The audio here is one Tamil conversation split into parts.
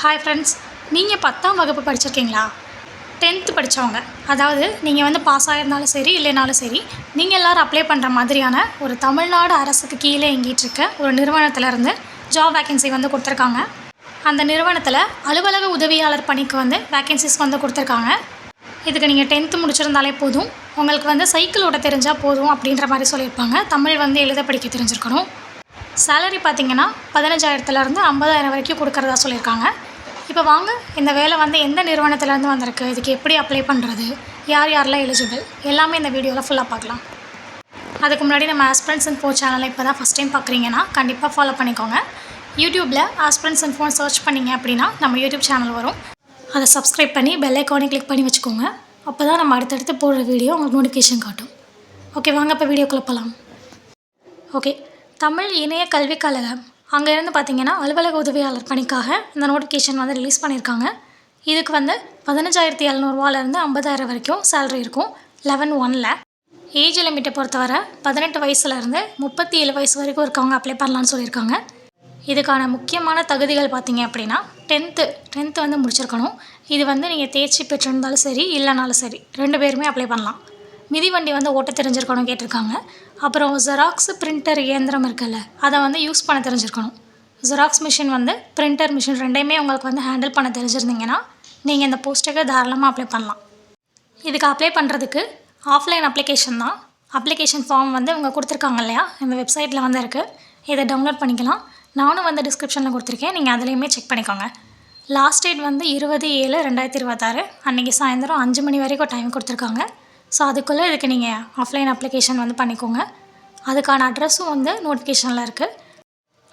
ஹாய் ஃப்ரெண்ட்ஸ், நீங்கள் 10ஆம் வகுப்பு படிச்சிருக்கீங்களா? 10th படித்தவங்க, அதாவது நீங்கள் வந்து பாஸ் ஆகிருந்தாலும் சரி இல்லைனாலும் சரி, நீங்கள் எல்லோரும் அப்ளை பண்ணுற மாதிரியான ஒரு தமிழ்நாடு அரசுக்கு கீழே இயங்கிட்டுருக்க ஒரு நிறுவனத்திலேருந்து ஜாப் வேக்கன்சி வந்து கொடுத்துருக்காங்க. அந்த நிறுவனத்தில் அலுவலக உதவியாளர் பணிக்கு வந்து வேக்கன்சிஸ் வந்து கொடுத்துருக்காங்க. இதுக்கு நீங்கள் 10th முடிச்சிருந்தாலே போதும், உங்களுக்கு வந்து சைக்கிள் ஓட்ட தெரிஞ்சால் போதும் அப்படின்ற மாதிரி சொல்லியிருப்பாங்க. தமிழ் வந்து எழுத படிக்க தெரிஞ்சிருக்கணும். சேலரி பார்த்திங்கன்னா 15,000லேருந்து 50,000 வரைக்கும் கொடுக்குறதா சொல்லியிருக்காங்க. இப்போ வாங்க, இந்த வேலை வந்து எந்த நிறுவனத்துலேருந்து வந்திருக்கு, இதுக்கு எப்படி அப்ளை பண்ணுறது, யார் யாரெல்லாம் எலிஜிபிள், எல்லாமே இந்த வீடியோவில் ஃபுல்லாக பார்க்கலாம். அதுக்கு முன்னாடி நம்ம ஆஸ்பிரண்ட்ஸ் இன்ஃபோ சேனலை இப்போ தான் ஃபஸ்ட் டைம் பார்க்குறீங்கன்னா கண்டிப்பாக ஃபாலோ பண்ணிக்கோங்க. யூடியூப்பில் ஆஸ்பிரண்ட்ஸ் இன்ஃபோ சர்ச் பண்ணிங்க அப்படின்னா நம்ம யூடியூப் சேனல் வரும். அதை சப்ஸ்கிரைப் பண்ணி பெல் ஐக்கானை கிளிக் பண்ணி வச்சுக்கோங்க. அப்போ தான் நம்ம அடுத்தடுத்து போடுற வீடியோ உங்களுக்கு நோட்டிஃபிகேஷன் காட்டும். ஓகே, வாங்க இப்போ வீடியோக்குள்ளே போகலாம். ஓகே, தமிழ் இணைய கல்விக் கழகம் அங்கேருந்து பார்த்திங்கன்னா அலுவலக உதவியாளர் பணிக்காக இந்த நோட்டிஃபிகேஷன் வந்து ரிலீஸ் பண்ணியிருக்காங்க. இதுக்கு வந்து 15,700 50,000 வரைக்கும் சேலரி இருக்கும். 11/1 ஏஜ் லிமிட்டை பொறுத்தவரை 18 வயசுலேருந்து 37 வயசு வரைக்கும் இருக்கவங்க அப்ளை பண்ணலான்னு சொல்லியிருக்காங்க. இதுக்கான முக்கியமான தகுதிகள் பார்த்திங்க அப்படின்னா 10th வந்து முடிச்சிருக்கணும். இது வந்து நீங்கள் தேர்ச்சி பெற்றிருந்தாலும் சரி இல்லைனாலும் சரி 2 பேருமே அப்ளை பண்ணலாம். மிதிவண்டி வந்து ஓட்ட தெரிஞ்சிருக்கணும் கேட்டிருக்காங்க. அப்புறம் ஜெராக்ஸ் பிரிண்டர் இயந்திரம் இருக்குல்ல, அதை வந்து யூஸ் பண்ண தெரிஞ்சிருக்கணும். ஜெராக்ஸ் மிஷின் வந்து பிரிண்டர் மிஷின் ரெண்டையுமே உங்களுக்கு வந்து ஹேண்டில் பண்ண தெரிஞ்சிருந்தீங்கன்னா நீங்கள் இந்த போஸ்ட்டுக்கு தாராளமாக அப்ளை பண்ணலாம். இதுக்கு அப்ளை பண்ணுறதுக்கு ஆஃப்லைன் அப்ளிகேஷன் தான். அப்ளிகேஷன் ஃபார்ம் வந்து இவங்க கொடுத்துருக்காங்க இல்லையா, இந்த வெப்சைட்டில் வந்து இருக்குது. இதை டவுன்லோட் பண்ணிக்கலாம். நானும் வந்து டிஸ்கிரிப்ஷனில் கொடுத்துருக்கேன், நீங்கள் அதுலேயுமே செக் பண்ணிக்கோங்க. லாஸ்ட் டேட் வந்து 20/7/2026 அன்றைக்கி சாயந்தரம் 5 மணி வரைக்கும் டைம் கொடுத்துருக்காங்க. ஸோ அதுக்குள்ளே இதுக்கு நீங்கள் ஆஃப்லைன் அப்ளிகேஷன் வந்து பண்ணிக்கோங்க. அதுக்கான அட்ரஸும் வந்து நோட்டிஃபிகேஷனில் இருக்குது,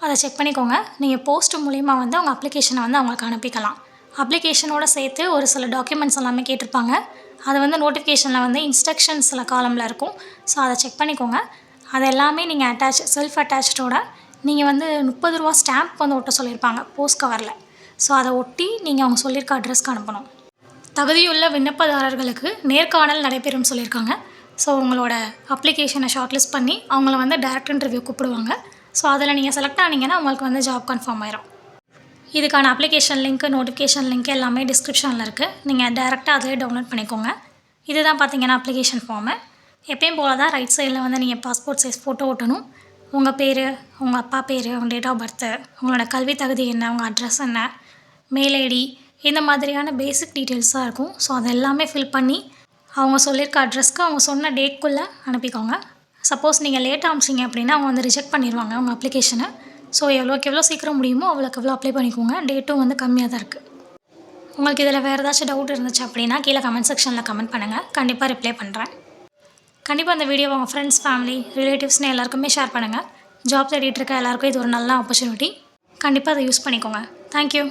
அதை செக் பண்ணிக்கோங்க. நீங்கள் போஸ்ட் மூலிமா வந்து உங்கள் அப்ளிகேஷனை வந்து அவங்களுக்கு அனுப்பிக்கலாம். அப்ளிகேஷனோடு சேர்த்து ஒரு சில டாக்குமெண்ட்ஸ் எல்லாமே கேட்டிருப்பாங்க. அது வந்து நோட்டிஃபிகேஷனில் வந்து இன்ஸ்ட்ரக்ஷன்ஸ் சில காலமில் இருக்கும். ஸோ அதை செக் பண்ணிக்கோங்க. அது எல்லாமே நீங்கள் செல்ஃப் அட்டாச்சோட நீங்கள் வந்து 30 ரூபா ஸ்டாம்ப் வந்து ஒட்ட சொல்லியிருப்பாங்க போஸ்ட் கவரில். ஸோ அதை ஒட்டி நீங்கள் அவங்க சொல்லியிருக்க அட்ரஸ்க்கு அனுப்பணும். தகுதியுள்ள விண்ணப்பதாரர்களுக்கு நேர்காணல் நடைபெறும் சொல்லியிருக்காங்க. ஸோ உங்களோட அப்ளிகேஷனை ஷார்ட்லிஸ்ட் பண்ணி அவங்கள வந்து டைரக்ட் இன்டர்வியூ கூப்பிடுவாங்க. ஸோ அதில் நீங்கள் செலக்ட் ஆனீங்கன்னா உங்களுக்கு வந்து ஜாப் கன்ஃபார்ம் ஆயிரும். இதுக்கான அப்ளிகேஷன் லிங்க், நோட்டிஃபிகேஷன் லிங்க் எல்லாமே டிஸ்கிரிப்ஷனில் இருக்குது. நீங்கள் டேரெக்டாக அதிலே டவுன்லோட் பண்ணிக்கோங்க. இதுதான் பார்த்தீங்கன்னா அப்ளிகேஷன் ஃபார்மு. எப்பயும் போல தான் ரைட் சைடில் வந்து நீங்கள் பாஸ்போர்ட் சைஸ் ஃபோட்டோ ஓட்டணும். உங்கள் பேர், உங்கள் அப்பா பேர், உங்கள் டேட் ஆஃப் பர்த்து, உங்களோட கல்வி தகுதி என்ன, உங்கள் அட்ரஸ் என்ன, மெயில் ஐடி, இந்த மாதிரியான பேசிக் டீட்டெயில்ஸாக இருக்கும். ஸோ அது எல்லாமே ஃபில் பண்ணி அவங்க சொல்லியிருக்க அட்ரஸ்க்கு அவங்க சொன்ன டேட்குள்ளே அனுப்பிக்கோங்க. சப்போஸ் நீங்கள் லேட்டாக அனுப்பிச்சிங்க அப்படின்னா அவங்க வந்து ரிஜெக்ட் பண்ணிடுவாங்க உங்கள் அப்ளிகேஷனை. ஸோ எவ்வளோ சீக்கிரம் முடியுமோ அவ்வளோக்கு அப்ளை பண்ணிக்கோங்க. டேட்டும் வந்து கம்மியாக தான் இருக்குது. உங்களுக்கு இதில் வேறு ஏதாச்சும் டவுட் இருந்துச்சு அப்படின்னா கீழே கமெண்ட் செக்ஷனில் கமெண்ட் பண்ணுங்கள். கண்டிப்பாக ரிப்ளை பண்ணுறேன். கண்டிப்பாக அந்த வீடியோவை உங்கள் ஃப்ரெண்ட்ஸ், ஃபேமிலி, ரிலேட்டிவ்ஸ்னு எல்லாருக்குமே ஷேர் பண்ணுங்கள். ஜாப் தேடிட்டு இருக்க எல்லாருக்கும் இது ஒரு நல்ல ஆப்பர்ச்சுனிட்டி. கண்டிப்பாக அதை யூஸ் பண்ணிக்கோங்க. தேங்க்யூ.